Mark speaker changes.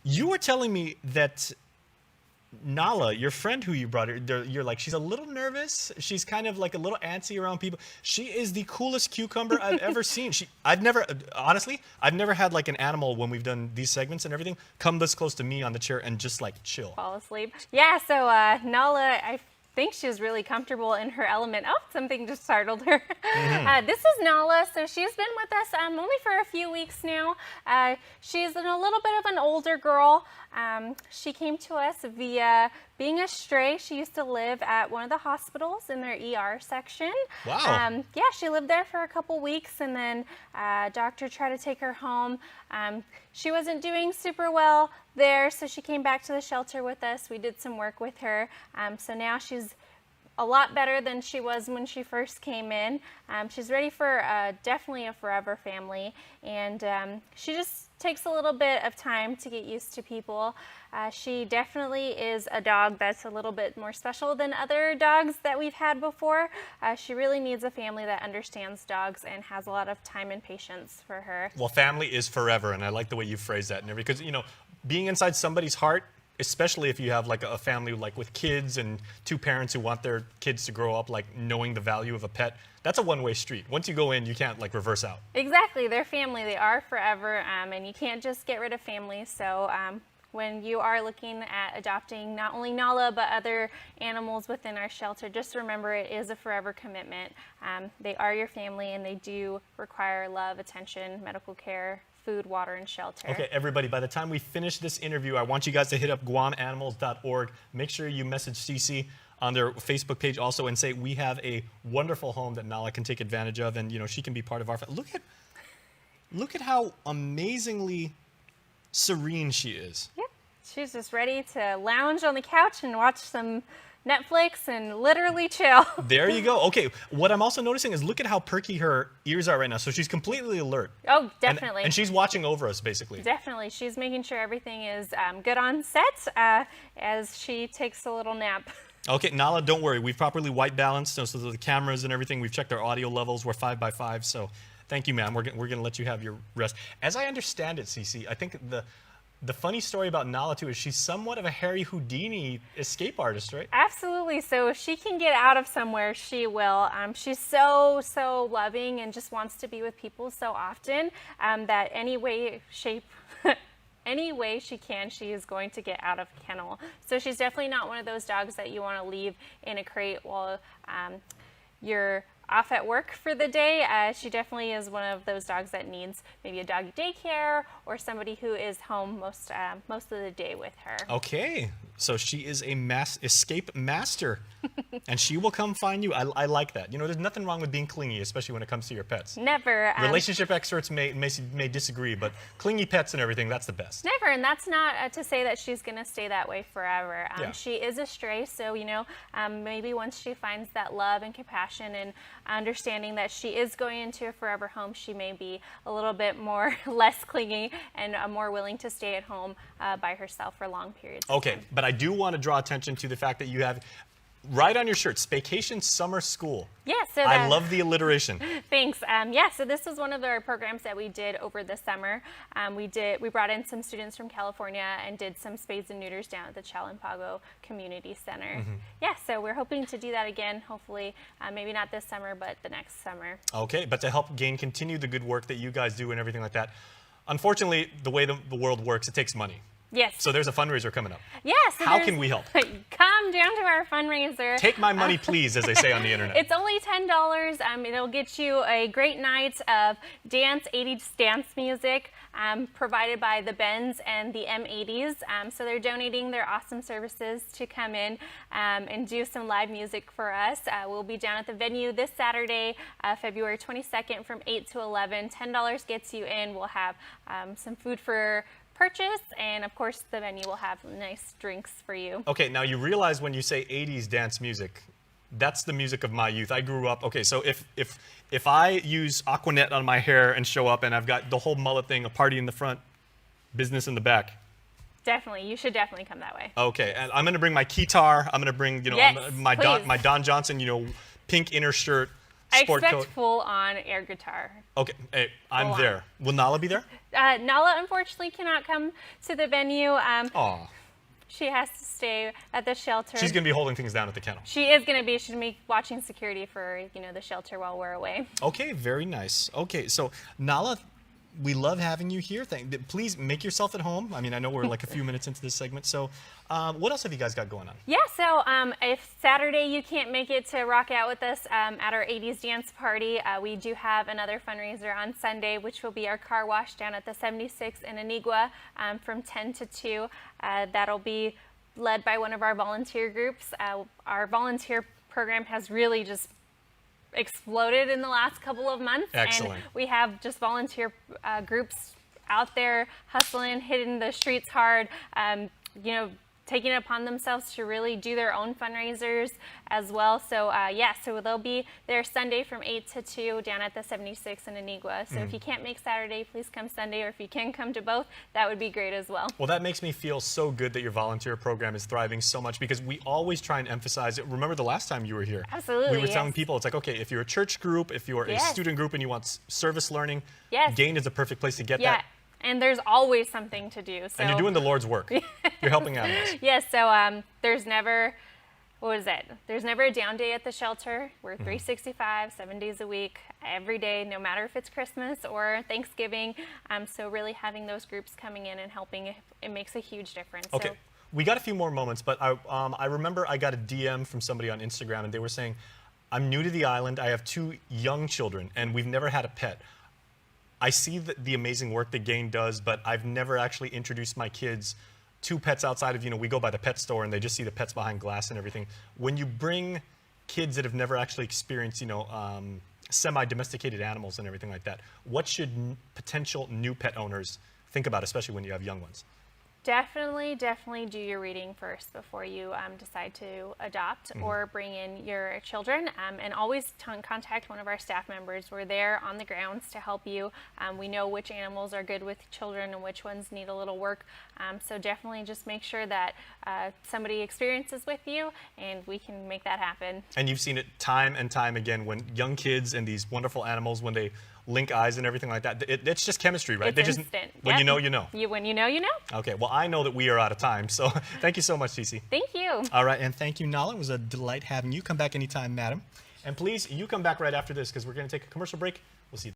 Speaker 1: You were telling me that Nala, your friend who you brought her, you're like, she's a little nervous. She's kind of like a little antsy around people. She is the coolest cucumber I've ever seen. Honestly, I've never had like an animal when we've done these segments and everything come this close to me on the chair and just like chill.
Speaker 2: Fall asleep. Yeah, so Nala, I think she was really comfortable in her element. Oh, something just startled her. This is Nala. So she's been with us only for a few weeks now. She's a little bit of an older girl. She came to us via being a stray. She used to live at one of the hospitals in their ER section.
Speaker 1: Wow.
Speaker 2: Yeah, she lived there for a couple weeks, and then doctor tried to take her home. She wasn't doing super well there, so she came back to the shelter with us. We did some work with her. So now she's a lot better than she was when she first came in. She's ready for definitely a forever family, and she just takes a little bit of time to get used to people. She definitely is a dog that's a little bit more special than other dogs that we've had before. She really needs a family that understands dogs and has a lot of time and patience for her.
Speaker 1: Well, family is forever, and I like the way you phrase that, because being inside somebody's heart, especially if you have like a family like with kids and two parents who want their kids to grow up like knowing the value of a pet, that's a one-way street. Once you go in, you can't like reverse out.
Speaker 2: Exactly, they're family. They are forever, and you can't just get rid of family. So when you are looking at adopting not only Nala but other animals within our shelter, just remember it is a forever commitment. They are your family, and they do require love, attention, medical care, food, water, and shelter.
Speaker 1: Okay, everybody, by the time we finish this interview, I want you guys to hit up guamanimals.org. Make sure you message Cece on their Facebook page also and say we have a wonderful home that Nala can take advantage of, and she can be part of our family. Look at how amazingly serene she is.
Speaker 2: Yep, she's just ready to lounge on the couch and watch some Netflix and literally chill.
Speaker 1: There you go. Okay, what I'm also noticing is look at how perky her ears are right now. So she's completely alert.
Speaker 2: Oh, definitely.
Speaker 1: And she's watching over us, basically.
Speaker 2: Definitely. She's making sure everything is good on set as she takes a little nap.
Speaker 1: Okay, Nala, don't worry. We've properly white balanced, so the cameras and everything. We've checked our audio levels. We're 5x5, so thank you, ma'am. We're going to let you have your rest. As I understand it, Cece, I think the funny story about Nala, too, is she's somewhat of a Harry Houdini escape artist, right?
Speaker 2: Absolutely. So if she can get out of somewhere, she will. She's so loving and just wants to be with people so often that any way she can, she is going to get out of kennel. So she's definitely not one of those dogs that you want to leave in a crate while you're off at work for the day. She definitely is one of those dogs that needs maybe a doggy daycare or somebody who is home most of the day with her.
Speaker 1: Okay, so she is a escape master, and she will come find you. I like that. There's nothing wrong with being clingy, especially when it comes to your pets.
Speaker 2: Never.
Speaker 1: Relationship experts may disagree, but clingy pets and everything, that's the best.
Speaker 2: Never, and that's not to say that she's going to stay that way forever.
Speaker 1: Yeah.
Speaker 2: She is a stray, so maybe once she finds that love and compassion and understanding that she is going into a forever home, she may be a little bit more less clingy and more willing to stay at home by herself for long periods of
Speaker 1: time. But I do want to draw attention to the fact that you have right on your shirt, Vacation Summer School.
Speaker 2: Yeah, so
Speaker 1: I love the alliteration.
Speaker 2: Thanks. Yeah, so this was one of our programs that we did over the summer. We brought in some students from California and did some spades and neuters down at the Chalampago Community Center. Yeah, so we're hoping to do that again, hopefully, maybe not this summer, but the next summer.
Speaker 1: Okay, but to help continue the good work that you guys do and everything like that, unfortunately, the way the world works, it takes money.
Speaker 2: Yes.
Speaker 1: So there's a fundraiser coming up.
Speaker 2: Yes.
Speaker 1: How can we help?
Speaker 2: Come down to our fundraiser.
Speaker 1: Take my money, please, as they say on the internet.
Speaker 2: It's only $10. It'll get you a great night of 80s dance music provided by the Bens and the M80s. So they're donating their awesome services to come in and do some live music for us. We'll be down at the venue this Saturday, February 22nd from 8 to 11. $10 gets you in. We'll have some food for purchase, and of course the venue will have nice drinks for you.
Speaker 1: Okay, now you realize when you say 80s dance music, that's the music of my youth. I grew up, okay, so if I use Aquanet on my hair and show up and I've got the whole mullet thing, a party in the front, business in the back.
Speaker 2: Definitely, you should definitely come that way.
Speaker 1: Okay, and I'm gonna bring my guitar, I'm gonna bring,
Speaker 2: yes,
Speaker 1: my Don Johnson, pink inner shirt,
Speaker 2: I
Speaker 1: sport
Speaker 2: expect
Speaker 1: coat.
Speaker 2: full-on air guitar.
Speaker 1: Okay, hey, I'm
Speaker 2: Full on.
Speaker 1: there. Will Nala be there?
Speaker 2: Nala unfortunately cannot come to the venue.
Speaker 1: Aw.
Speaker 2: She has to stay at the shelter.
Speaker 1: She's going to be holding things down at the kennel.
Speaker 2: She is going to be. She's going to be watching security for, the shelter while we're away.
Speaker 1: Okay, very nice. Okay, so Nala, we love having you here. Please make yourself at home. I mean, I know we're like a few minutes into this segment. So what else have you guys got going on?
Speaker 2: Yeah, so if Saturday you can't make it to rock out with us at our 80s dance party, we do have another fundraiser on Sunday, which will be our car wash down at the 76 in Anigua from 10 to 2. That'll be led by one of our volunteer groups. Our volunteer program has really just exploded in the last couple of months.
Speaker 1: Excellent.
Speaker 2: And we have just volunteer groups out there hustling, hitting the streets hard, taking it upon themselves to really do their own fundraisers as well. So so they'll be there Sunday from 8 to 2 down at the 76 in Anigua. So if you can't make Saturday, please come Sunday, or if you can come to both, that would be great as well.
Speaker 1: Well, that makes me feel so good that your volunteer program is thriving so much, because we always try and emphasize it. Remember the last time you were here?
Speaker 2: Absolutely,
Speaker 1: We were
Speaker 2: yes.
Speaker 1: telling people, it's like, okay, if you're a church group, if you're a
Speaker 2: Yes.
Speaker 1: student group and you want service learning,
Speaker 2: Yes.
Speaker 1: Gain is a perfect place to get
Speaker 2: Yeah,
Speaker 1: that.
Speaker 2: and there's always something to do. So
Speaker 1: And you're doing the Lord's work. You're helping animals.
Speaker 2: yes, so there's never, There's never a down day at the shelter. We're 365, 7 days a week, every day, no matter if it's Christmas or Thanksgiving. So really having those groups coming in and helping, it makes a huge difference.
Speaker 1: Okay,
Speaker 2: So,
Speaker 1: we got a few more moments, but I remember I got a DM from somebody on Instagram, and they were saying, I'm new to the island, I have 2 young children, and we've never had a pet. I see the amazing work that Gain does, but I've never actually introduced my kids to pets outside of, we go by the pet store and they just see the pets behind glass and everything. When you bring kids that have never actually experienced, semi-domesticated animals and everything like that, what should potential new pet owners think about, especially when you have young ones?
Speaker 2: definitely do your reading first before you decide to adopt or bring in your children. And always contact one of our staff members. We're there on the grounds to help you. We know which animals are good with children and which ones need a little work. So definitely just make sure that somebody experiences with you, and we can make that happen.
Speaker 1: And you've seen it time and time again when young kids and these wonderful animals, when they link eyes and everything like that, it's just chemistry, right?
Speaker 2: It's instant.
Speaker 1: When
Speaker 2: Yep.
Speaker 1: you know, you know.
Speaker 2: When you know, you know.
Speaker 1: Okay, well, I know that we are out of time, so thank you so much, Cece.
Speaker 2: Thank you.
Speaker 1: All right, and thank you, Nala. It was a delight having you. Come back anytime, madam. And please, you come back right after this, because we're going to take a commercial break. We'll see you.